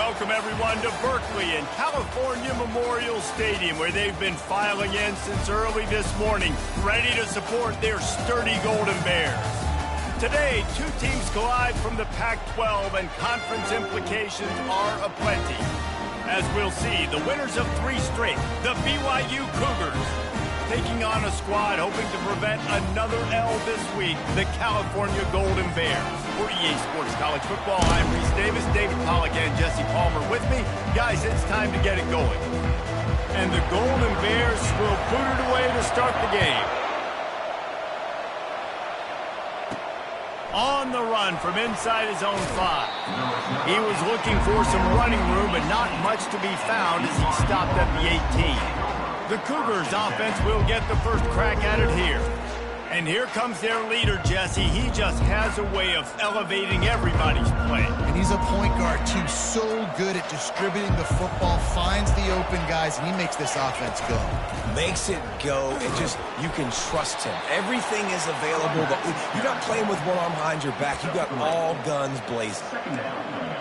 welcome everyone to Berkeley and California Memorial Stadium, where they've been filing in since early this morning, ready to support their sturdy Golden Bears. Today, two teams collide from the Pac-12, and conference implications are aplenty. As we'll see, the winners of 3 straight, the BYU Cougars, taking on a squad hoping to prevent another L this week, the California Golden Bears. For EA Sports College Football, I'm Reese Davis, David Pollack, and Jesse Palmer with me. Guys, it's time to get it going. And the Golden Bears will boot it away to start the game. On the run from inside his own 5. He was looking for some running room, but not much to be found as he stopped at the 18. The Cougars offense will get the first crack at it here. And here comes their leader, Jesse. He just has a way of elevating everybody's play. And he's a point guard, too. So good at distributing the football, finds the open guys, and he makes this offense go. Makes it go, and just, you can trust him. Everything is available. You're not playing with one arm behind your back. You got all guns blazing.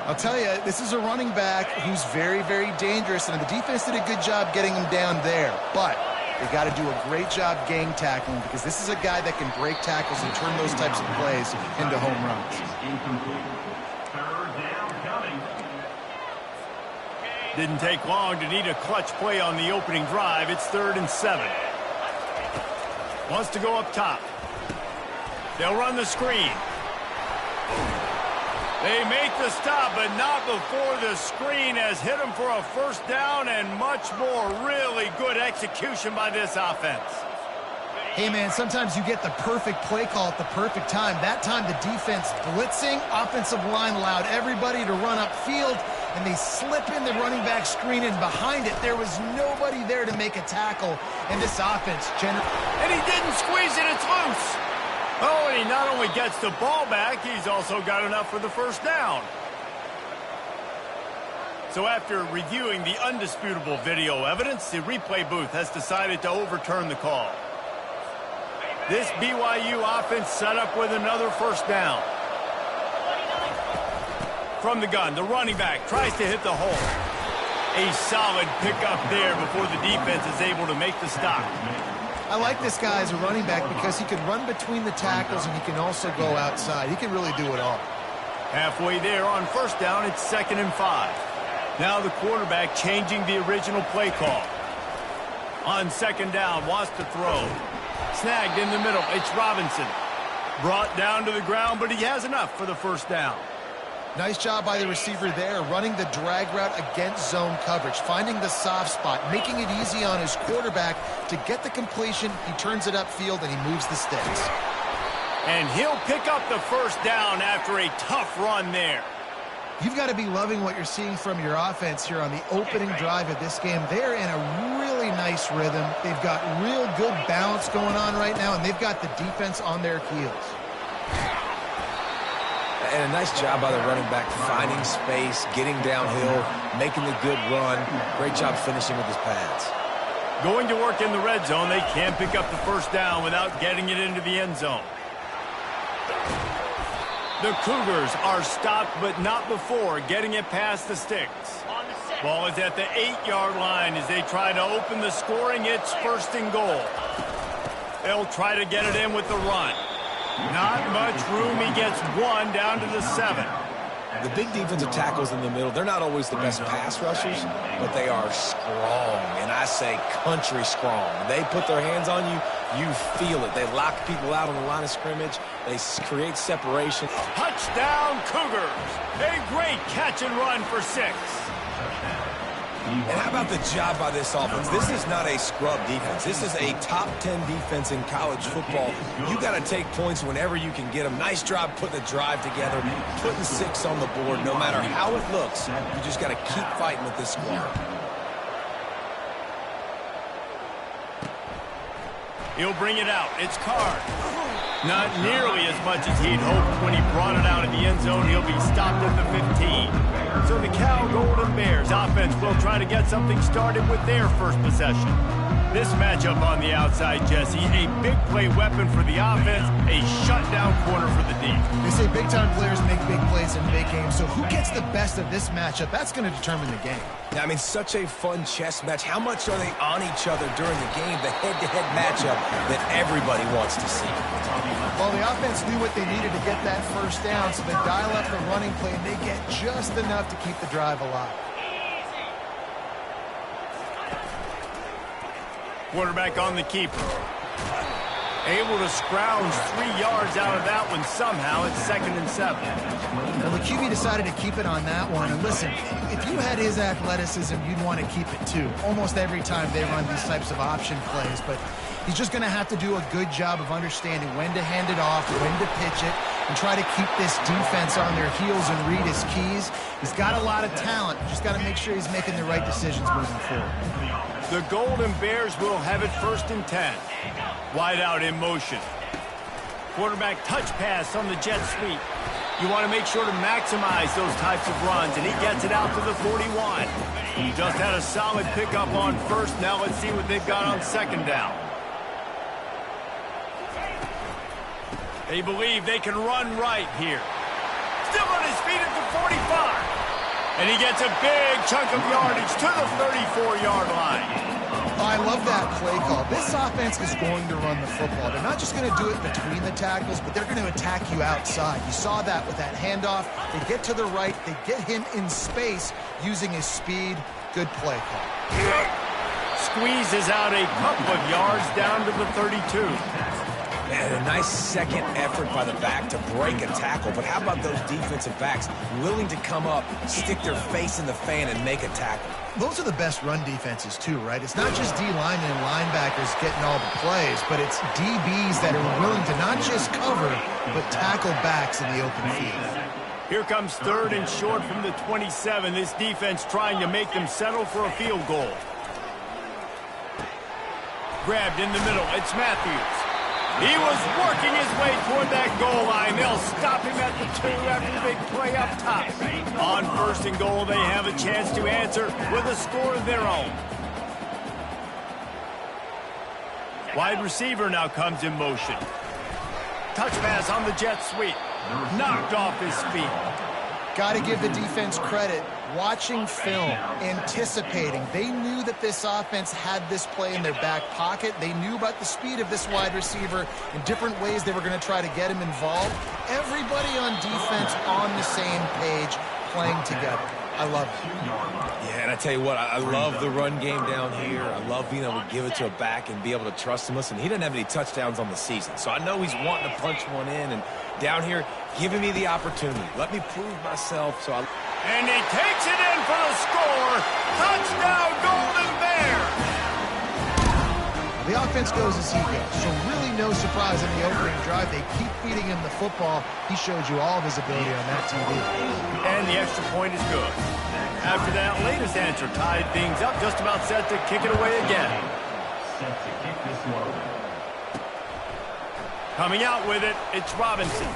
I'll tell you, this is a running back who's very, very dangerous, and the defense did a good job getting him down there. But they got to do a great job gang tackling, because this is a guy that can break tackles and turn those types of plays into home runs. Didn't take long to need a clutch play on the opening drive. It's 3rd and 7. Wants to go up top. They'll run the screen. They make the stop, but not before the screen has hit them for a first down, and much more. Really good execution by this offense. Hey, man, sometimes you get the perfect play call at the perfect time. That time the defense blitzing, offensive line allowed everybody to run upfield, and they slip in the running back screen, and behind it there was nobody there to make a tackle, and this offense and he didn't squeeze it, it's loose. Oh, and he not only gets the ball back, he's also got enough for the first down. So after reviewing the undisputable video evidence, the replay booth has decided to overturn the call. This BYU offense set up with another first down. From the gun, the running back tries to hit the hole. A solid pickup there before the defense is able to make the stop. I like this guy as a running back because he can run between the tackles and he can also go outside. He can really do it all. Halfway there on first down, it's 2nd and 5. Now the quarterback changing the original play call. On 2nd down, wants to throw. Snagged in the middle, it's Robinson. Brought down to the ground, but he has enough for the first down. Nice job by the receiver there, running the drag route against zone coverage, finding the soft spot, making it easy on his quarterback to get the completion. He turns it upfield, and he moves the sticks. And he'll pick up the first down after a tough run there. You've got to be loving what you're seeing from your offense here on the opening drive of this game. They're in a really nice rhythm. They've got real good balance going on right now, and they've got the defense on their heels. And a nice job by the running back, finding space, getting downhill, making the good run. Great job finishing with his pads. Going to work in the red zone, they can't pick up the first down without getting it into the end zone. The Cougars are stopped, but not before getting it past the sticks. Ball is at the 8-yard line as they try to open the scoring. It's 1st and goal. They'll try to get it in with the run. Not much room. He gets 1 down to the 7. The big defensive tackles in the middle, they're not always the best pass rushers, but they are strong, and I say country strong. When they put their hands on you, you feel it. They lock people out on the line of scrimmage. They create separation. Touchdown, Cougars. A great catch and run for 6. And how about the job by this offense? This is not a scrub defense. This is a top 10 defense in college football. You got to take points whenever you can get them. Nice job putting the drive together, putting 6 on the board. No matter how it looks, you just got to keep fighting with this squad. He'll bring it out. It's Card. Not nearly as much as he'd hoped when he brought it out of the end zone. He'll be stopped at the 15. So the Cal Golden Bears offense defense will try to get something started with their first possession. This matchup on the outside, Jesse, a big play weapon for the offense, a shutdown corner for the D. They say big-time players make big plays in big games, so who gets the best of this matchup? That's going to determine the game. I mean, such a fun chess match. How much are they on each other during the game, the head-to-head matchup that everybody wants to see? Well, the offense knew what they needed to get that first down, so they dial up the running play, and they get just enough to keep the drive alive. Quarterback on the keeper. Able to scrounge 3 yards out of that one somehow. It's 2nd and 7. Well, the QB decided to keep it on that one. And listen, if you had his athleticism, you'd want to keep it too. Almost every time they run these types of option plays. But he's just going to have to do a good job of understanding when to hand it off, when to pitch it, and try to keep this defense on their heels and read his keys. He's got a lot of talent. Just got to make sure he's making the right decisions moving forward. The Golden Bears will have it 1st and 10. Wide out in motion. Quarterback touch pass on the jet sweep. You want to make sure to maximize those types of runs, and he gets it out to the 41. He just had a solid pickup on first. Now let's see what they've got on 2nd down. They believe they can run right here. Still on his feet at the 45. And he gets a big chunk of yardage to the 34-yard line. I love that play call. This offense is going to run the football. They're not just going to do it between the tackles, but they're going to attack you outside. You saw that with that handoff. They get to the right. They get him in space using his speed. Good play call. Squeezes out a couple of yards down to the 32. Man, a nice second effort by the back to break a tackle. But how about those defensive backs willing to come up, stick their face in the fan, and make a tackle? Those are the best run defenses, too, right? It's not just D-linemen and linebackers getting all the plays, but it's DBs that are willing to not just cover, but tackle backs in the open field. Here comes 3rd and short from the 27. This defense trying to make them settle for a field goal. Grabbed in the middle. It's Matthews. He was working his way toward that goal line. They'll stop him at the 2 after the big play up top. On 1st and goal, they have a chance to answer with a score of their own. Wide receiver now comes in motion. Touch pass on the jet sweep. Knocked off his feet. Got to give the defense credit. Watching film, anticipating. They knew that this offense had this play in their back pocket. They knew about the speed of this wide receiver and different ways they were going to try to get him involved. Everybody on defense on the same page, playing together. I love it. Yeah, and I tell you what, I love the run game down here. I love being able to give it to a back and be able to trust him. Listen, he doesn't have any touchdowns on the season, so I know he's wanting to punch one in. And down here, giving me the opportunity. Let me prove myself. And he takes it in for the score. Touchdown, Golden Bears! The offense goes as he goes, so really no surprise in the opening drive. They keep feeding him the football. He showed you all of his ability on that TV. And the extra point is good. After that latest answer tied things up, just about set to kick it away again. Coming out with it, it's Robinson.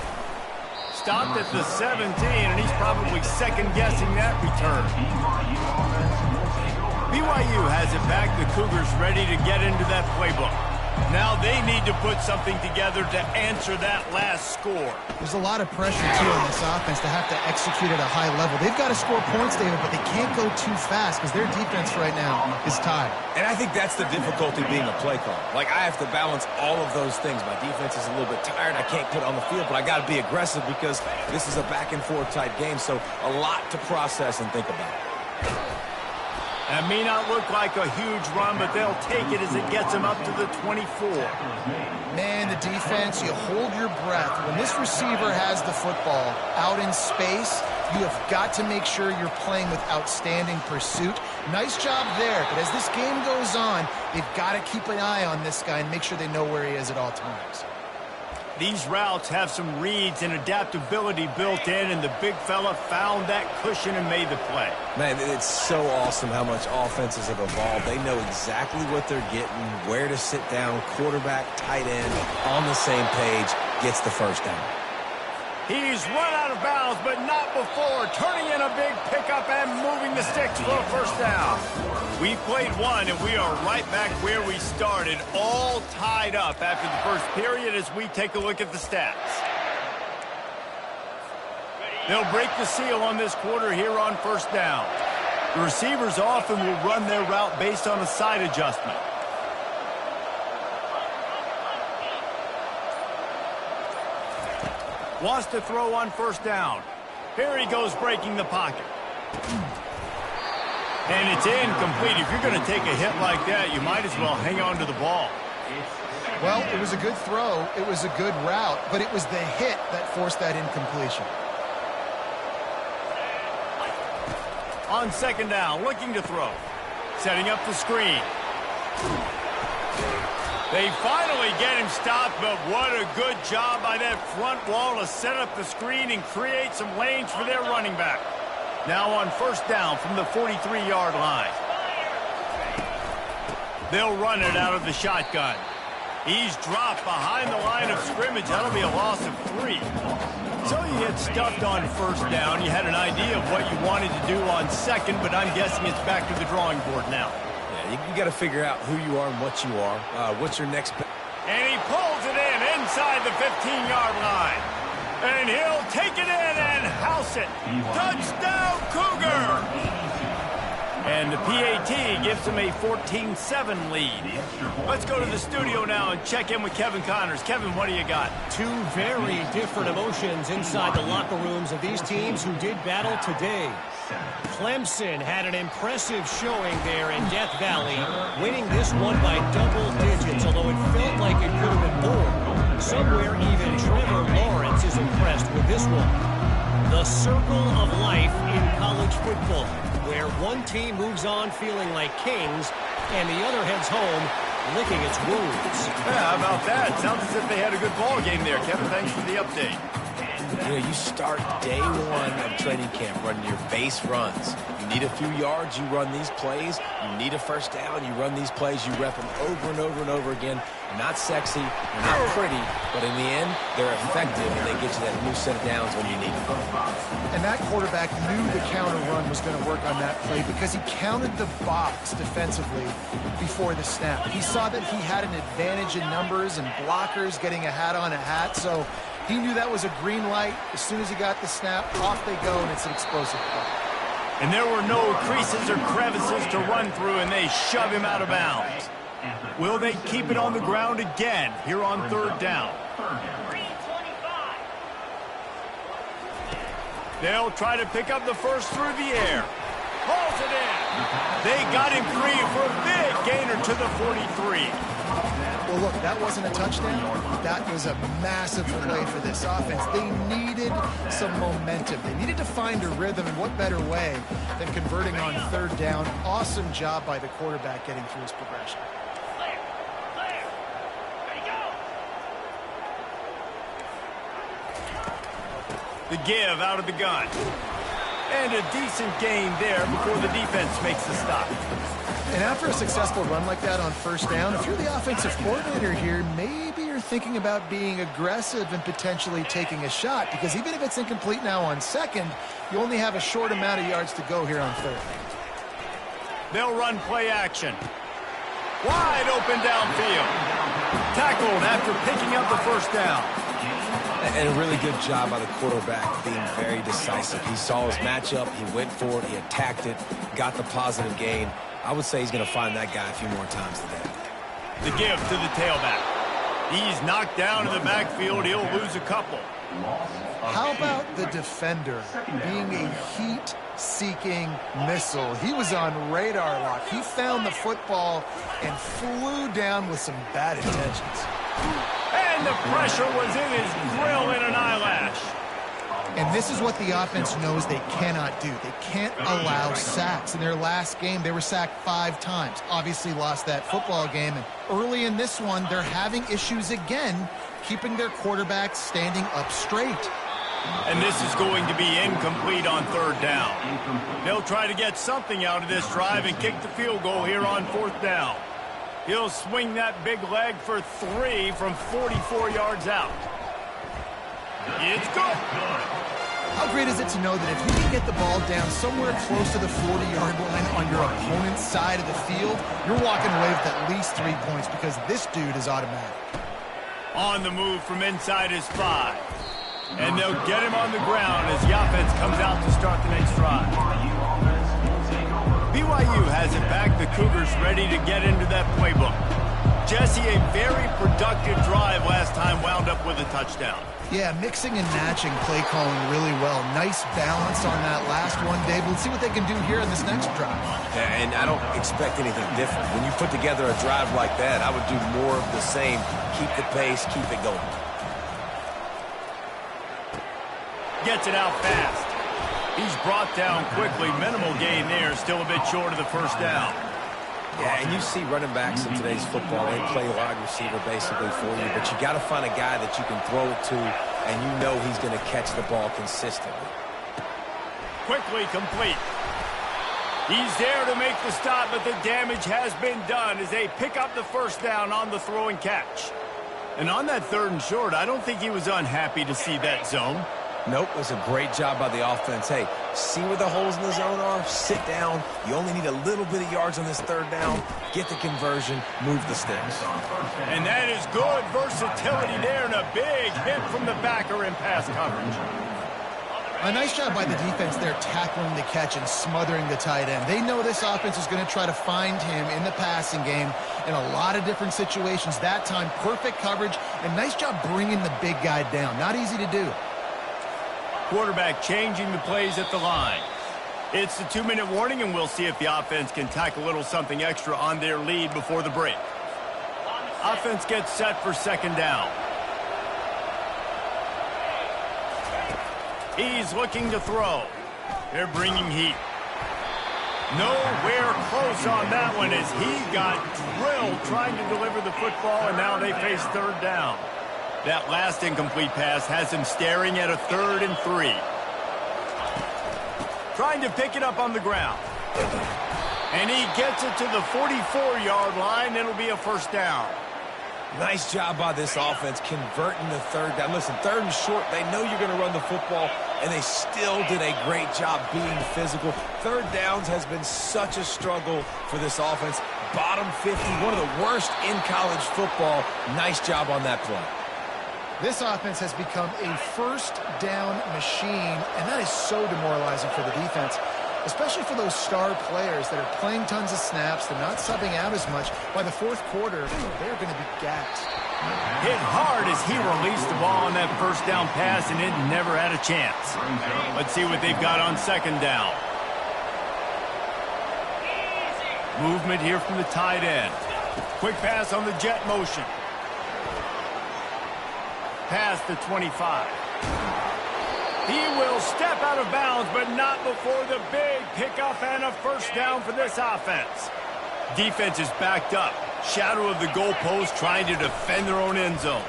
Stopped at the 17, and he's probably second-guessing that return. BYU has it back. The Cougars ready to get into that playbook. Now they need to put something together to answer that last score. There's a lot of pressure, too, on this offense to have to execute at a high level. They've got to score points, David, but they can't go too fast because their defense right now is tied. And I think that's the difficulty being a play caller. Like, I have to balance all of those things. My defense is a little bit tired. I can't put it on the field, but I got to be aggressive because this is a back-and-forth type game, so a lot to process and think about. That may not look like a huge run, but they'll take it as it gets them up to the 24. Man, the defense, you hold your breath. When this receiver has the football out in space, you have got to make sure you're playing with outstanding pursuit. Nice job there, but as this game goes on, they've got to keep an eye on this guy and make sure they know where he is at all times. These routes have some reads and adaptability built in, and the big fella found that cushion and made the play. Man, it's so awesome how much offenses have evolved. They know exactly what they're getting, where to sit down, quarterback, tight end, on the same page, gets the first down. He's run out of bounds, but not before, turning in a big pickup and moving the sticks for a first down. We played one, and we are right back where we started, all tied up after the first period as we take a look at the stats. They'll break the seal on this quarter here on first down. The receivers often will run their route based on a side adjustment. Wants to throw on first down. Here he goes breaking the pocket. And it's incomplete. If you're going to take a hit like that, you might as well hang on to the ball. Well, it was a good throw. It was a good route, but it was the hit that forced that incompletion. On second down, looking to throw. Setting up the screen. They finally get him stopped, but what a good job by that front wall to set up the screen and create some lanes for their running back. Now on first down from the 43-yard line. They'll run it out of the shotgun. He's dropped behind the line of scrimmage. That'll be a loss of 3. So you get stuffed on first down. You had an idea of what you wanted to do on second, but I'm guessing it's back to the drawing board now. Yeah, you got to figure out who you are and what you are. What's your next... And he pulls it in inside the 15-yard line. And he'll take it in and house it. Touchdown, Cougar! And the PAT gives him a 14-7 lead. Let's go to the studio now and check in with Kevin Connors. Kevin, what do you got? Two very different emotions inside the locker rooms of these teams who did battle today. Clemson had an impressive showing there in Death Valley, winning this one by double digits, although it felt like it could have been more. Somewhere even Trevor Lawrence is impressed with this one. The circle of life in college football, where one team moves on feeling like kings and the other heads home licking its wounds. Yeah, how about that? Sounds as if they had a good ball game there. Kevin, thanks for the update. You know, you start day one of training camp running your base runs. You need a few yards, you run these plays. You need a first down, you run these plays. You rep them over and over and over again. They're not sexy, they're not pretty, but in the end, they're effective, and they get you that new set of downs when you need them. And that quarterback knew the counter run was going to work on that play because he counted the box defensively before the snap. He saw that he had an advantage in numbers and blockers getting a hat on a hat, so he knew that was a green light. As soon as he got the snap, off they go, and it's an explosive play. And there were no creases or crevices to run through, and they shove him out of bounds. Will they keep it on the ground again here on third down? They'll try to pick up the first through the air. Hauls it in. They got him free for a big gainer to the 43. Well, look, that wasn't a touchdown. That was a massive play for this offense. They needed some momentum. They needed to find a rhythm, and what better way than converting on third down. Awesome job by the quarterback getting through his progression. The give out of the gun. And a decent gain there before the defense makes the stop. And after a successful run like that on first down, if you're the offensive coordinator here, maybe you're thinking about being aggressive and potentially taking a shot, because even if it's incomplete now on second, you only have a short amount of yards to go here on third. They'll run play action. Wide open downfield. Tackled after picking up the first down. And a really good job by the quarterback being very decisive. He saw his matchup, he went for it, he attacked it, got the positive gain. I would say he's going to find that guy a few more times today. The give to the tailback. He's knocked down in the backfield. He'll lose a couple. How about the defender being a heat-seeking missile? He was on radar lock. He found the football and flew down with some bad intentions. And the pressure was in his grill in an eyelash. And this is what the offense knows they cannot do. They can't allow sacks. In their last game, they were sacked 5 times. Obviously lost that football game. And early in this one, they're having issues again keeping their quarterback standing up straight. And this is going to be incomplete on third down. They'll try to get something out of this drive and kick the field goal here on fourth down. He'll swing that big leg for 3 from 44 yards out. It's good. How great is it to know that if you can get the ball down somewhere close to the 40-yard line on your opponent's side of the field, you're walking away with at least 3 points because this dude is automatic. On the move from inside his 5. And they'll get him on the ground as the offense comes out to start the next drive. BYU has it back. The Cougars ready to get into that playbook. Jesse, a very productive drive last time wound up with a touchdown. Yeah, mixing and matching play calling really well. Nice balance on that last one, Dave. Let's see what they can do here in this next drive. Yeah, and I don't expect anything different. When you put together a drive like that, I would do more of the same. Keep the pace, keep it going. Gets it out fast. He's brought down quickly. Minimal gain there. Still a bit short of the first down. Yeah, and you see running backs in today's football, they play wide receiver basically for you, but you got to find a guy that you can throw it to, and you know he's going to catch the ball consistently. Quickly complete. He's there to make the stop, but the damage has been done as they pick up the first down on the throw and catch. And on that 3rd and short, I don't think he was unhappy to see that zone. Nope, it was a great job by the offense. Hey, see where the holes in the zone are? Sit down. You only need a little bit of yards on this 3rd down. Get the conversion. Move the sticks. And that is good versatility there and a big hit from the backer in pass coverage. A nice job by the defense there tackling the catch and smothering the tight end. They know this offense is going to try to find him in the passing game in a lot of different situations. That time, perfect coverage and nice job bringing the big guy down. Not easy to do. Quarterback changing the plays at the line. It's the 2-minute warning, and we'll see if the offense can tack a little something extra on their lead before the break. Offense gets set for 2nd down. He's looking to throw. They're bringing heat. Nowhere close on that one as he got drilled trying to deliver the football, and now they face 3rd down. That last incomplete pass has him staring at a 3rd and 3. Trying to pick it up on the ground. And he gets it to the 44-yard line. It'll be a first down. Nice job by this offense converting the 3rd down. Listen, 3rd and short, they know you're going to run the football, and they still did a great job being physical. 3rd downs has been such a struggle for this offense. Bottom 50, one of the worst in college football. Nice job on that play. This offense has become a first down machine, and that is so demoralizing for the defense, especially for those star players that are playing tons of snaps. They're not subbing out as much. By the 4th quarter, they're going to be gassed. Hit hard as he released the ball on that first down pass, and it never had a chance. Let's see what they've got on 2nd down. Movement here from the tight end. Quick pass on the jet motion. Past the 25. He will step out of bounds, but not before the big pickup and a first down for this offense. Defense is backed up. Shadow of the goalpost trying to defend their own end zone.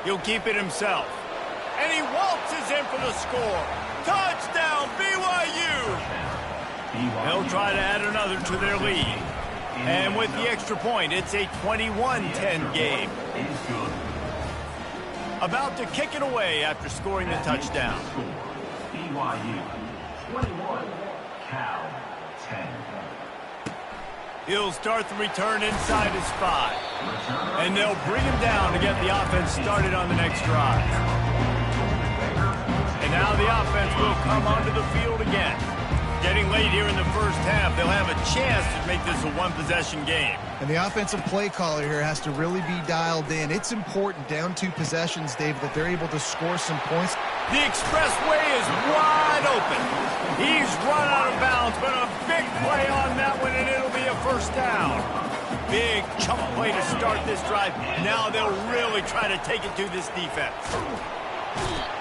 He'll keep it himself. And he waltzes in for the score. Touchdown, BYU! They'll try to add another to their lead. And with the extra point, it's a 21-10 game. About to kick it away after scoring the touchdown. BYU 21, Cal 10. He'll start the return inside his 5. And they'll bring him down to get the offense started on the next drive. And now the offense will come onto the field again. Getting late here in the first half, they'll have a chance to make this a 1-possession game. And the offensive play caller here has to really be dialed in. It's important, down 2 possessions, Dave, that they're able to score some points. The expressway is wide open. He's run out of bounds, but a big play on that one, and it'll be a first down. Big chunk play to start this drive. Now they'll really try to take it to this defense.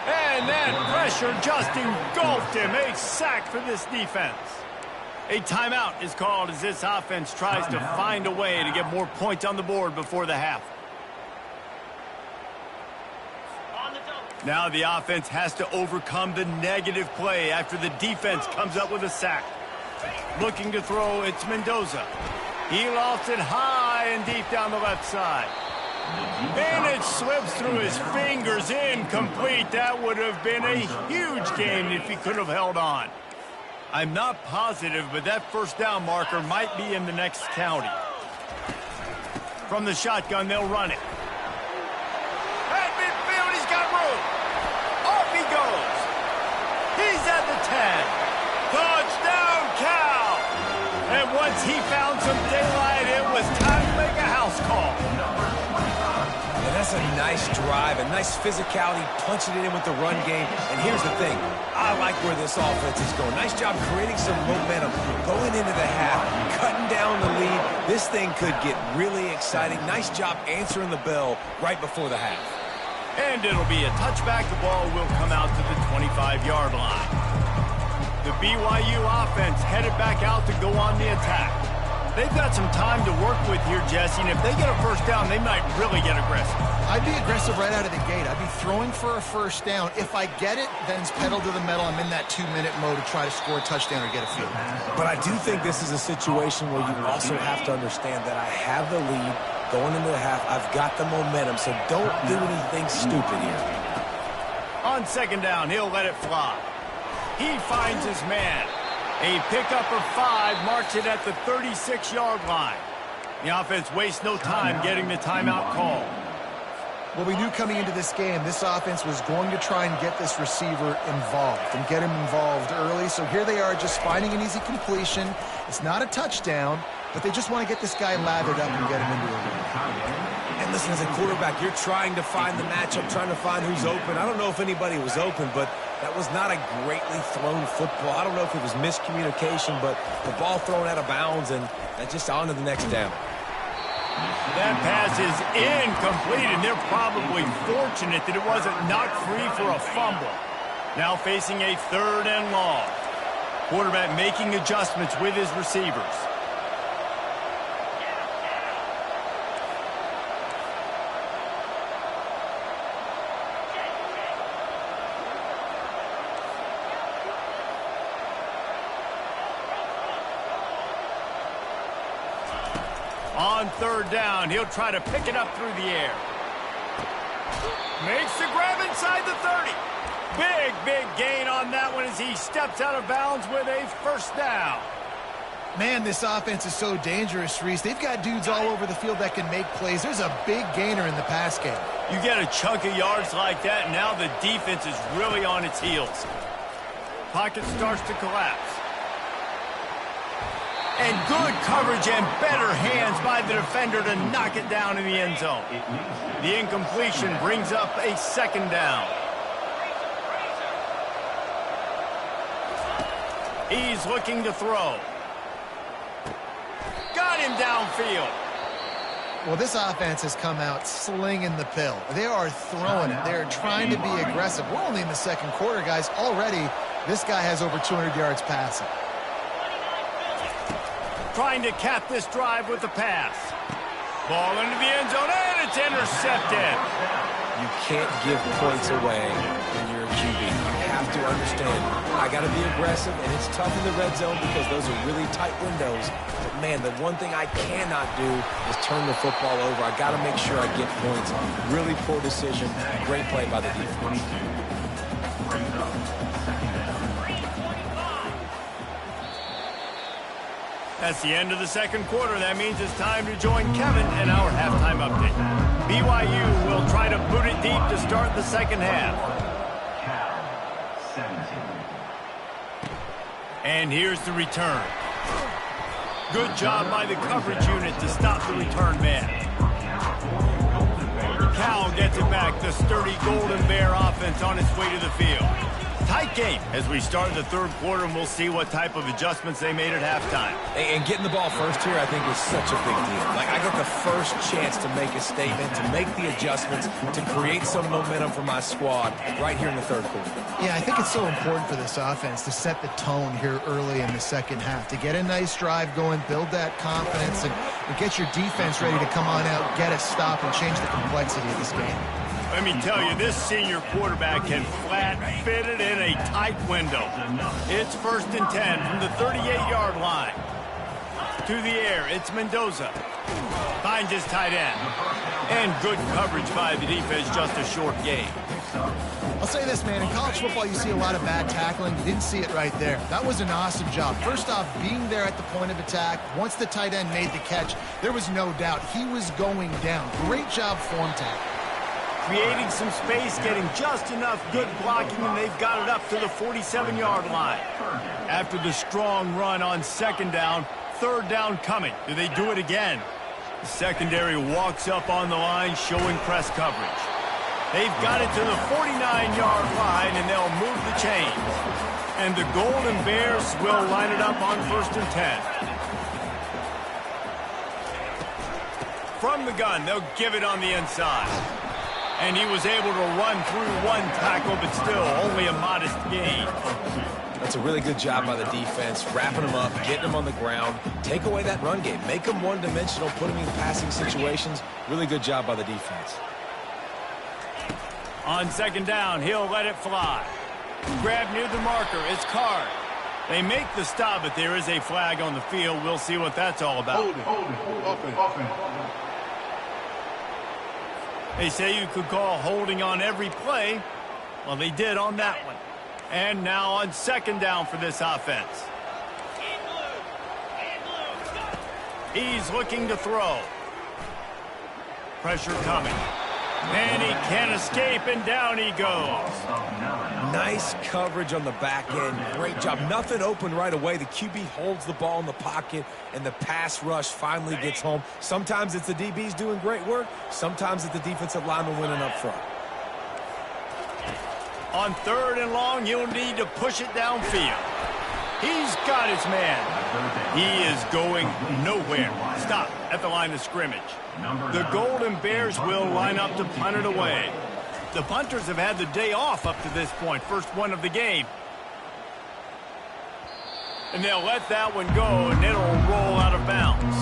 And that pressure just engulfed him. A sack for this defense. A timeout is called as this offense tries to find a way to get more points on the board before the half. Now the offense has to overcome the negative play after the defense comes up with a sack. Looking to throw, it's Mendoza. He lofts it high and deep down the left side. And it slips through his fingers, incomplete. That would have been a huge gain if he could have held on. I'm not positive, but that first down marker might be in the next county. From the shotgun, they'll run it. At midfield, he's got room. Off he goes. He's at the 10. Touchdown, Cal. And once he found some daylight, it was time to make a house call. And that's a nice drive, a nice physicality, punching it in with the run game. And here's the thing. I like where this offense is going. Nice job creating some momentum, going into the half, cutting down the lead. This thing could get really exciting. Nice job answering the bell right before the half. And it'll be a touchback. The ball will come out to the 25-yard line. The BYU offense headed back out to go on the attack. They've got some time to work with here, Jesse, and if they get a first down, they might really get aggressive. I'd be aggressive right out of the gate. I'd be throwing for a first down. If I get it, then it's pedal to the metal. I'm in that 2-minute mode to try to score a touchdown or get a field. But I do think this is a situation where you also have to understand that I have the lead going into the half. I've got the momentum, so don't do anything stupid here. On second down, he'll let it fly. He finds his man. A pickup of 5 marks it at the 36-yard line. The offense wastes no time getting the timeout call. Well, we knew coming into this game, this offense was going to try and get this receiver involved and get him involved early. So here they are just finding an easy completion. It's not a touchdown, but they just want to get this guy lathered up and get him into a run. And listen, as a quarterback, you're trying to find the matchup, trying to find who's open. I don't know if anybody was open, but that was not a greatly thrown football. I don't know if it was miscommunication, but the ball thrown out of bounds, and that's just on to the next down. That pass is incomplete, and they're probably fortunate that it wasn't knocked free for a fumble. Now facing a 3rd and long. Quarterback making adjustments with his receivers. On 3rd down, he'll try to pick it up through the air. Makes the grab inside the 30. Big gain on that one as he steps out of bounds with a first down. Man, this offense is so dangerous, Reese. They've got dudes all over the field that can make plays. There's a big gainer in the pass game. You get a chunk of yards like that, and now the defense is really on its heels. Pocket starts to collapse. And good coverage and better hands by the defender to knock it down in the end zone. The incompletion brings up a 2nd down. He's looking to throw. Got him downfield. Well, this offense has come out slinging the pill. They are throwing it. They're trying to be aggressive. We're only in the 2nd quarter, guys. Already, this guy has over 200 yards passing. Trying to cap this drive with the pass. Ball into the end zone, and it's intercepted. You can't give points away when you're a QB. You have to understand, I got to be aggressive, and it's tough in the red zone because those are really tight windows. But, man, the one thing I cannot do is turn the football over. I got to make sure I get points. Really poor decision. Great play by the defense. That's the end of the 2nd quarter. That means it's time to join Kevin in our halftime update. BYU will try to boot it deep to start the 2nd half. Cal 17. And here's the return. Good job by the coverage unit to stop the return man. Cal gets it back. The sturdy Golden Bear offense on its way to the field. Tight game as we start the 3rd quarter, and we'll see what type of adjustments they made at halftime. And getting the ball first here, I think, is such a big deal. Like, I get the first chance to make a statement, to make the adjustments, to create some momentum for my squad right here in the 3rd quarter. Yeah, I think it's so important for this offense to set the tone here early in the 2nd half, to get a nice drive going, build that confidence, and get your defense ready to come on out, get a stop, and change the complexity of this game. Let me tell you, this senior quarterback can flat fit it in a tight window. It's 1st and 10 from the 38-yard line. To the air, it's Mendoza. Finds his tight end. And good coverage by the defense, just a short gain. I'll say this, man. In college football, you see a lot of bad tackling. You didn't see it right there. That was an awesome job. First off, being there at the point of attack. Once the tight end made the catch, there was no doubt he was going down. Great job form tackle. Creating some space, getting just enough good blocking, and they've got it up to the 47-yard line. After the strong run on second down, third down coming. Do they do it again? The secondary walks up on the line, showing press coverage. They've got it to the 49-yard line, and they'll move the chains. And the Golden Bears will line it up on 1st and 10. From the gun, they'll give it on the inside. And he was able to run through one tackle, but still only a modest gain. That's a really good job by the defense, wrapping them up, getting them on the ground. Take away that run game. Make them one-dimensional, put them in passing situations. Really good job by the defense. On second down, he'll let it fly. Grab near the marker, it's Card. They make the stop, but there is a flag on the field. We'll see what that's all about. Offense. They say you could call holding on every play. Well, they did on that one. And now on second down for this offense. He's looking to throw. Pressure coming. And he can't escape, and down he goes. Nice coverage on the back end. Great job. Nothing open right away. The QB holds the ball in the pocket, and the pass rush finally gets home. Sometimes it's the DBs doing great work. Sometimes it's the defensive lineman winning up front. On third and long, he'll need to push it downfield. He's got his man. He is going nowhere. Stop at the line of scrimmage. The Golden Bears will line up to punt it away. The punters have had the day off up to this point. First one of the game. And they'll let that one go, and it'll roll out of bounds.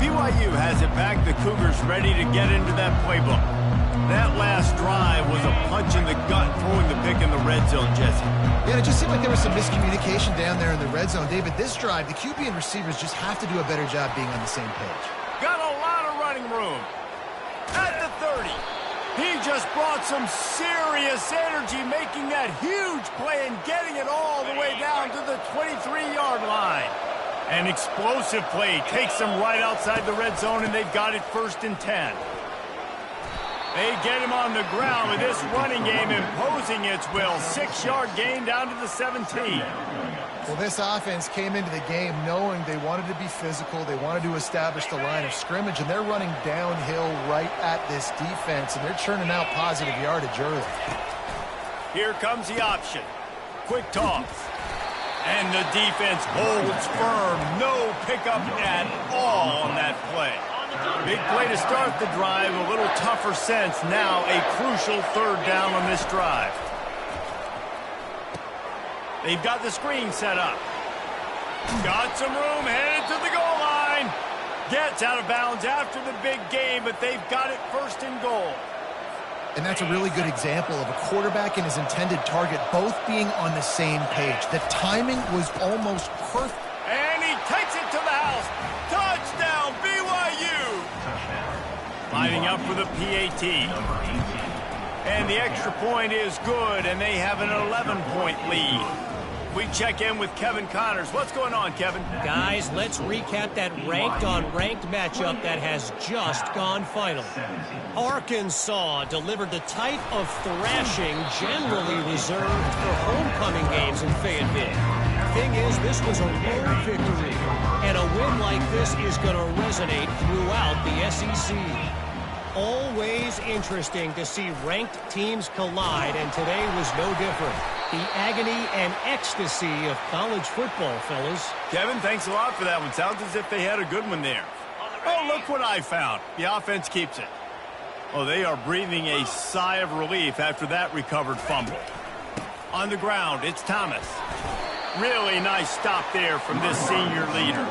BYU has it back. The Cougars ready to get into that playbook. That last drive was a punch in the gut, throwing the pick in the red zone, Jesse. Yeah, it just seemed like there was some miscommunication down there in the red zone. David, this drive, the QB and receivers just have to do a better job being on the same page. Got a lot of running room. At the 30. He just brought some serious energy, making that huge play and getting it all the way down to the 23-yard line. An explosive play takes them right outside the red zone, and they've got it 1st and 10. They get him on the ground with this running game imposing its will. 6-yard gain down to the 17. Well, this offense came into the game knowing they wanted to be physical. They wanted to establish the line of scrimmage, and they're running downhill right at this defense, and they're churning out positive yardage early. Here comes the option. Quick toss. And the defense holds firm. No pickup at all on that play. Big play to start the drive. A little tougher sense. Now a crucial third down on this drive. They've got the screen set up. Got some room, headed to the goal line. Gets out of bounds after the big game, but they've got it 1st and goal. And that's a really good example of a quarterback and his intended target both being on the same page. The timing was almost perfect. And he takes it to the house. Touchdown, BYU. Lining up for the PAT. And the extra point is good, and they have an 11-point lead. We check in with Kevin Connors. What's going on, Kevin? Guys, let's recap that ranked-on-ranked matchup that has just gone final. Arkansas delivered the type of thrashing generally reserved for homecoming games in Fayetteville. Thing is, this was a road victory, and a win like this is going to resonate throughout the SEC. Always interesting to see ranked teams collide, and today was no different. The agony and ecstasy of college football, fellas. Kevin, thanks a lot for that one. Sounds as if they had a good one there. Oh, look what I found. The offense keeps it. Oh, they are breathing a sigh of relief after that recovered fumble. On the ground, it's Thomas. Really nice stop there from this senior leader.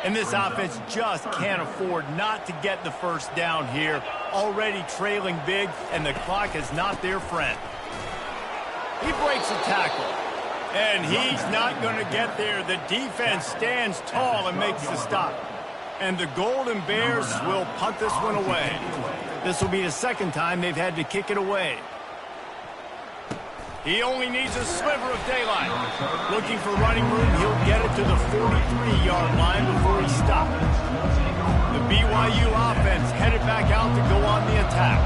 And this offense just can't afford not to get the first down here. Already trailing big, and the clock is not their friend. He breaks a tackle. And he's not going to get there. The defense stands tall and makes the stop. And the Golden Bears will punt this one away. This will be the second time they've had to kick it away. He only needs a sliver of daylight. Looking for running room, he'll get it to the 43-yard line before he stops. The BYU offense headed back out to go on the attack.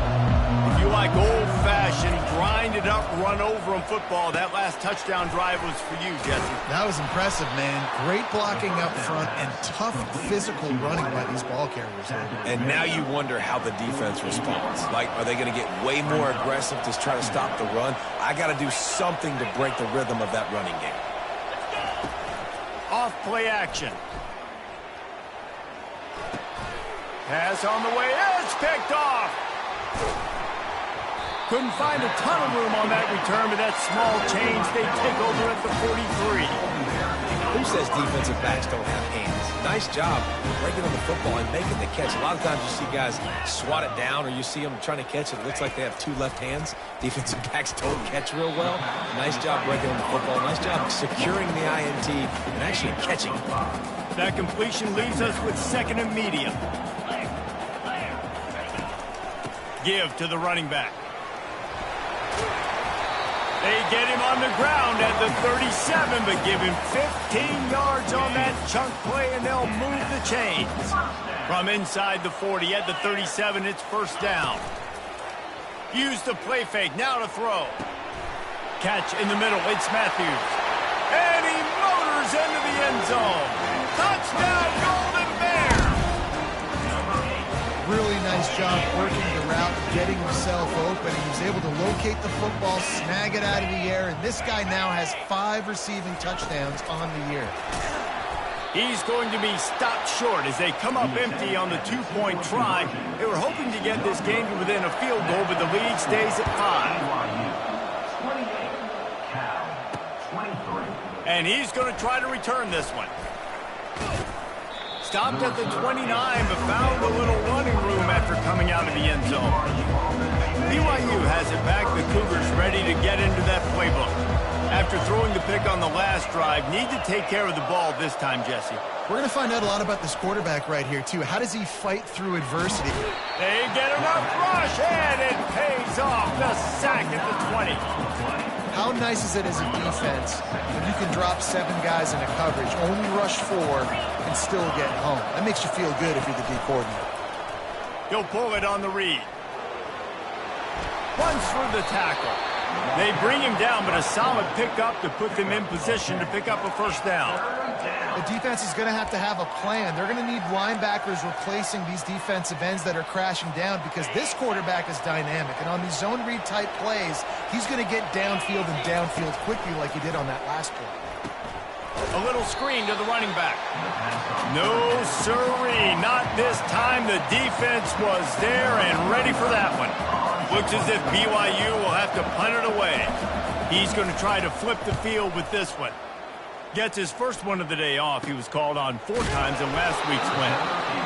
If you like old-fashioned, grind-it-up, run-over-'em football, that last touchdown drive was for you, Jesse. That was impressive, man. Great blocking up front and tough physical running by these ball carriers. And now you wonder how the defense responds. Like, are they going to get way more aggressive to try to stop the run? I got to do something to break the rhythm of that running game. Off play action. Pass on the way. It's picked off. Couldn't find a ton of room on that return, but that small change, they take over at the 43. Who says defensive backs don't have hands? Nice job breaking on the football and making the catch. A lot of times you see guys swat it down or you see them trying to catch it. It looks like they have two left hands. Defensive backs don't catch real well. Nice job breaking on the football. Nice job securing the INT and actually catching it. That completion leaves us with second and medium. Give to the running back. They get him on the ground at the 37, but give him 15 yards on that chunk play, and they'll move the chains. From inside the 40 at the 37, it's first down. Use the play fake, now to throw. Catch in the middle, it's Matthews. And he motors into the end zone. Touchdown, Golden Bears! Really nice job working the route, getting himself open. He was able to locate the football, snag it out of the air, and this guy now has 5 receiving touchdowns on the year. He's going to be stopped short as they come up empty on the 2-point try. They were hoping to get this game to within a field goal, but the lead stays at 5. And he's going to try to return this one. Stopped at the 29, but found a little running room after coming out of the end zone. BYU has it back. The Cougars ready to get into that playbook. After throwing the pick on the last drive, need to take care of the ball this time, Jesse. We're going to find out a lot about this quarterback right here, too. How does he fight through adversity? They get enough rush, and it pays off. The sack at the 20. How nice is it as a defense when you can drop 7 guys in a coverage, only rush 4, and still get home? That makes you feel good if you're the D coordinator. He'll pull it on the read. Runs through the tackle. They bring him down, but a solid pickup to put them in position to pick up a first down. The defense is going to have a plan. They're going to need linebackers replacing these defensive ends that are crashing down because this quarterback is dynamic. And on these zone read type plays, he's going to get downfield and downfield quickly like he did on that last play. A little screen to the running back. No siree, not this time. The defense was there and ready for that one. Looks as if BYU will have to punt it away. He's going to try to flip the field with this one. Gets his first one of the day off. He was called on 4 times in last week's win.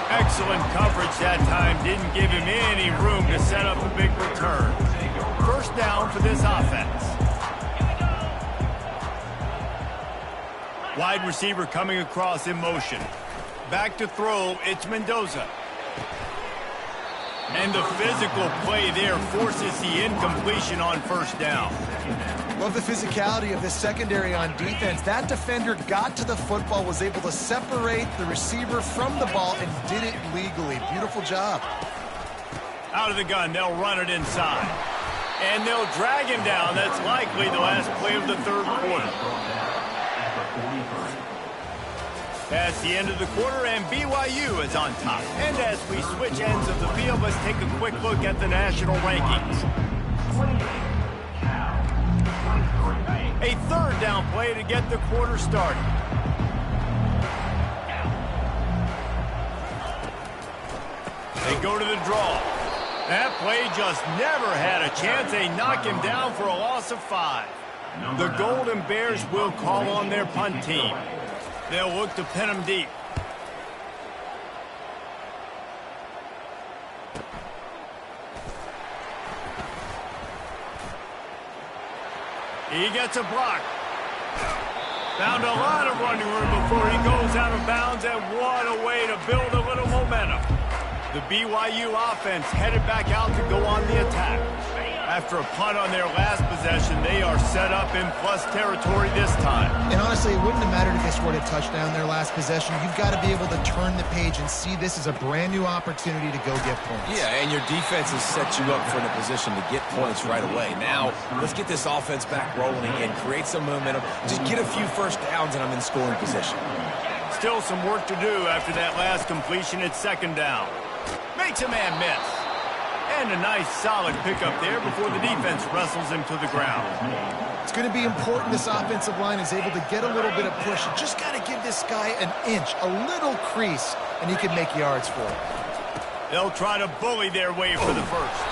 Excellent coverage that time. Didn't give him any room to set up a big return. First down for this offense. Wide receiver coming across in motion. Back to throw, it's Mendoza. And the physical play there forces the incompletion on first down. Love the physicality of this secondary on defense. That defender got to the football, was able to separate the receiver from the ball, and did it legally. Beautiful job. Out of the gun, they'll run it inside. And they'll drag him down. That's likely the last play of the third quarter. That's the end of the quarter, and BYU is on top. And as we switch ends of the field, let's take a quick look at the national rankings. A third down play to get the quarter started. They go to the draw. That play just never had a chance. They knock him down for a loss of 5. The Golden Bears will call on their punt team. They'll look to pin him deep. He gets a block. Found a lot of running room before he goes out of bounds, and what a way to build a little momentum. The BYU offense headed back out to go on the attack. After a punt on their last possession, they are set up in plus territory this time. And honestly, it wouldn't have mattered if they scored a touchdown their last possession. You've got to be able to turn the page and see this as a brand new opportunity to go get points. Yeah, and your defense has set you up for the position to get points right away. Now, let's get this offense back rolling again, create some momentum, just get a few first downs, and I'm in scoring position. Still some work to do after that last completion at second down. Makes a man miss. And a nice solid pickup there before the defense wrestles him to the ground. It's going to be important this offensive line is able to get a little bit of push. You just got to give this guy an inch, a little crease, and he can make yards for it. They'll try to bully their way for the first.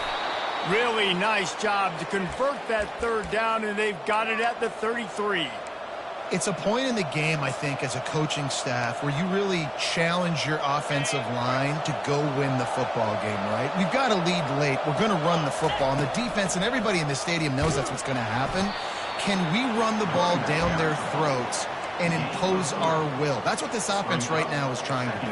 Really nice job to convert that third down, and they've got it at the 33. It's a point in the game, I think, as a coaching staff where you really challenge your offensive line to go win the football game, right? We've got to lead late. We're going to run the football, and the defense and everybody in the stadium knows that's what's going to happen. Can we run the ball down their throats and impose our will? That's what this offense right now is trying to do.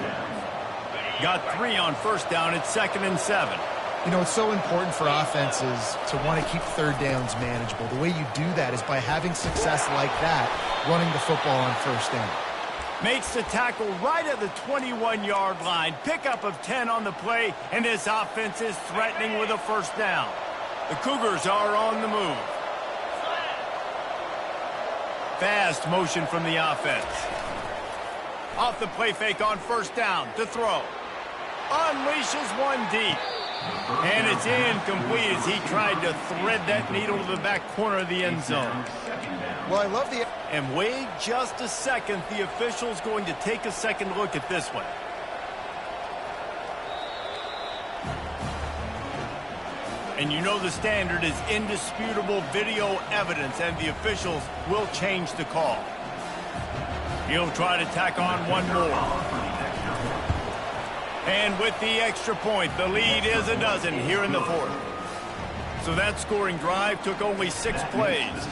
Got 3 on first down at 2nd and 7. You know, it's so important for offenses to want to keep third downs manageable. The way you do that is by having success like that, running the football on first down. Makes the tackle right at the 21-yard line. Pickup of 10 on the play, and this offense is threatening with a first down. The Cougars are on the move. Fast motion from the offense. Off the play fake on first down to throw. Unleashes one deep. And it's incomplete as he tried to thread that needle to the back corner of the end zone. Well, I love the... And wait just a second. The official's going to take a second look at this one. And you know the standard is indisputable video evidence, and the officials will change the call. He'll try to tack on one more. And with the extra point, the lead is a dozen here in the fourth. So that scoring drive took only 6 plays.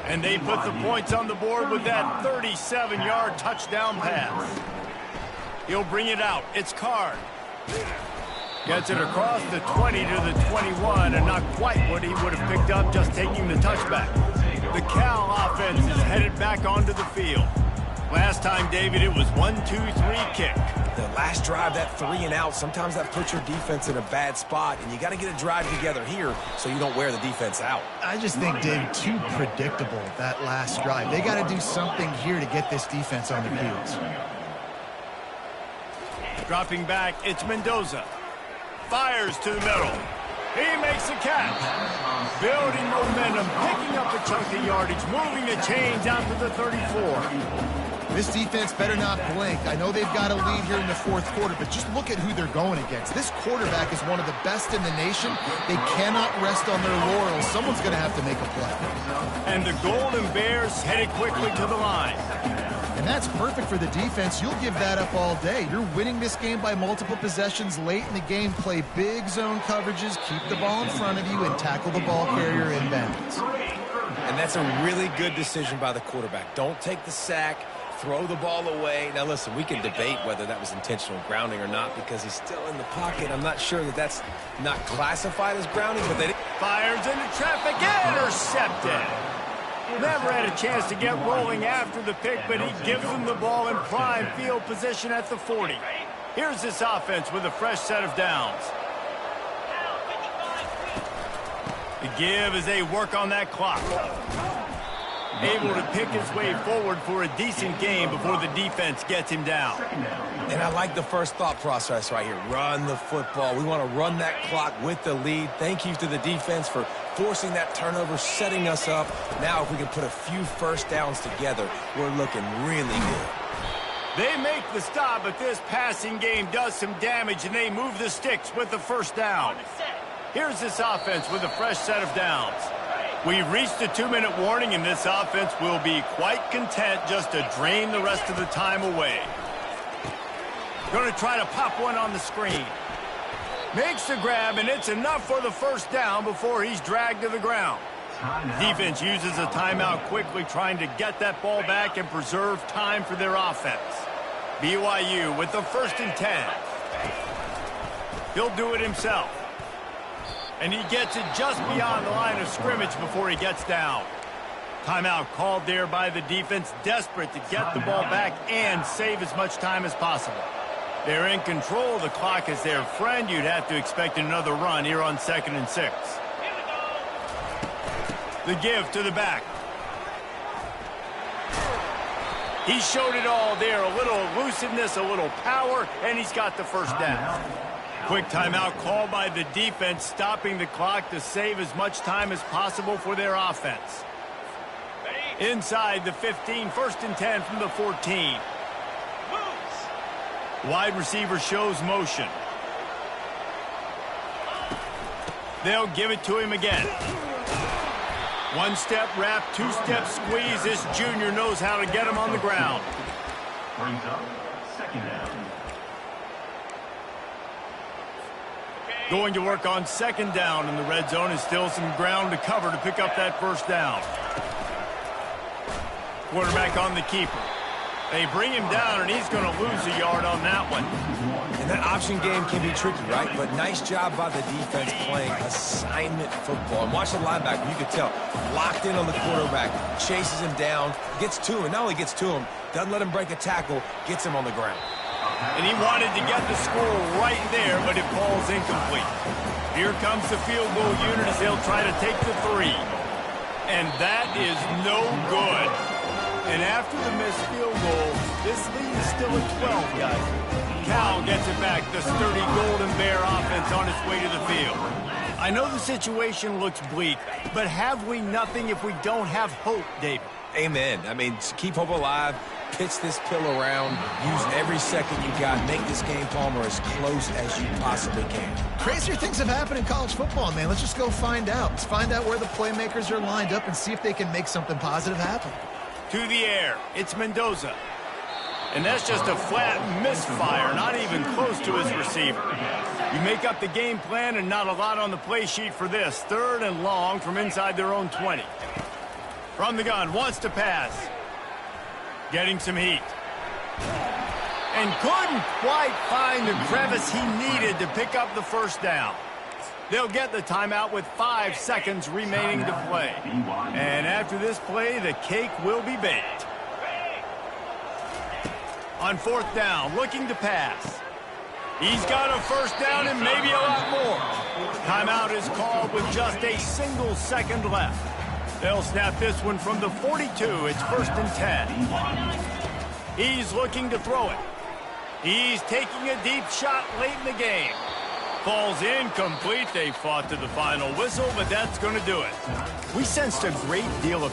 And they put the points on the board with that 37-yard touchdown pass. He'll bring it out. It's Card. Gets it across the 20 to the 21, and not quite what he would have picked up just taking the touchback. The Cal offense is headed back onto the field. Last time, David, it was 1-2-3 kick. The last drive, that 3 and out, sometimes that puts your defense in a bad spot, and you got to get a drive together here so you don't wear the defense out. I just think, Dave, too predictable, that last drive. They got to do something here to get this defense on their heels. Dropping back, it's Mendoza. Fires to the middle. He makes a catch. Building momentum, picking up a chunk of yardage, moving the chains out to the 34. This defense better not blink. I know they've got a lead here in the fourth quarter, but just look at who they're going against. This quarterback is one of the best in the nation. They cannot rest on their laurels. Someone's going to have to make a play. And the Golden Bears headed quickly to the line. And that's perfect for the defense. You'll give that up all day. You're winning this game by multiple possessions late in the game. Play big zone coverages, keep the ball in front of you, and tackle the ball carrier in bounds. And that's a really good decision by the quarterback. Don't take the sack. Throw the ball away. Now, listen, we can debate whether that was intentional grounding or not because he's still in the pocket. I'm not sure that that's not classified as grounding, but they... Fires into traffic, intercepted. Never had a chance to get rolling after the pick, but he gives them the ball in prime field position at the 40. Here's this offense with a fresh set of downs. The give as they work on that clock. Able to pick his way forward for a decent game before the defense gets him down. And I like the first thought process right here. Run the football. We want to run that clock with the lead. Thank you to the defense for forcing that turnover, setting us up. Now if we can put a few first downs together, we're looking really good. They make the stop, but this passing game does some damage, and they move the sticks with the first down. Here's this offense with a fresh set of downs. We've reached the 2-minute warning, and this offense will be quite content just to drain the rest of the time away. Going to try to pop one on the screen. Makes the grab, and it's enough for the first down before he's dragged to the ground. Defense uses a timeout quickly, trying to get that ball back and preserve time for their offense. BYU with the 1st and 10. He'll do it himself. And he gets it just beyond the line of scrimmage before he gets down. Timeout called there by the defense, desperate to get the ball back and save as much time as possible. They're in control. The clock is their friend. You'd have to expect another run here on 2nd and 6. The give to the back. He showed it all there. A little elusiveness, a little power, and he's got the 1st down. Quick timeout called by the defense, stopping the clock to save as much time as possible for their offense. Inside the 15, 1st and 10 from the 14. Wide receiver shows motion. They'll give it to him again. 1-step wrap, 2-step squeeze. This junior knows how to get him on the ground. Brings up 2nd down. Going to work on 2nd down in the red zone, is still some ground to cover to pick up that 1st down. Quarterback on the keeper. They bring him down, and he's going to lose a yard on that one. And that option game can be tricky, right? But nice job by the defense playing assignment football. And watch the linebacker. You can tell. Locked in on the quarterback. Chases him down. Gets to him. Not only gets to him, doesn't let him break a tackle. Gets him on the ground. And he wanted to get the score right there, but it falls incomplete. Here comes the field goal unit as they'll try to take the 3. And that is no good. And after the missed field goal, this lead is still at 12, guys. Cal gets it back. The sturdy Golden Bear offense on its way to the field. I know the situation looks bleak, but have we nothing if we don't have hope, David? Amen. I mean, keep hope alive. Pitch this pill around. Use every second you got. Make this game, Palmer, as close as you possibly can. Crazier things have happened in college football, man. Let's just go find out. Let's find out where the playmakers are lined up and see if they can make something positive happen. To the air, it's Mendoza. And that's just a flat misfire, not even close to his receiver. You make up the game plan and not a lot on the play sheet for this. 3rd and long from inside their own 20. From the gun, wants to pass. Getting some heat. And couldn't quite find the crevice he needed to pick up the 1st down. They'll get the timeout with 5 seconds remaining to play. And after this play, the cake will be baked. On 4th down, looking to pass. He's got a 1st down and maybe a lot more. Timeout is called with just a single second left. They'll snap this one from the 42. It's 1st and 10. He's looking to throw it. He's taking a deep shot late in the game. Falls incomplete. They fought to the final whistle, but that's going to do it. We sensed a great deal of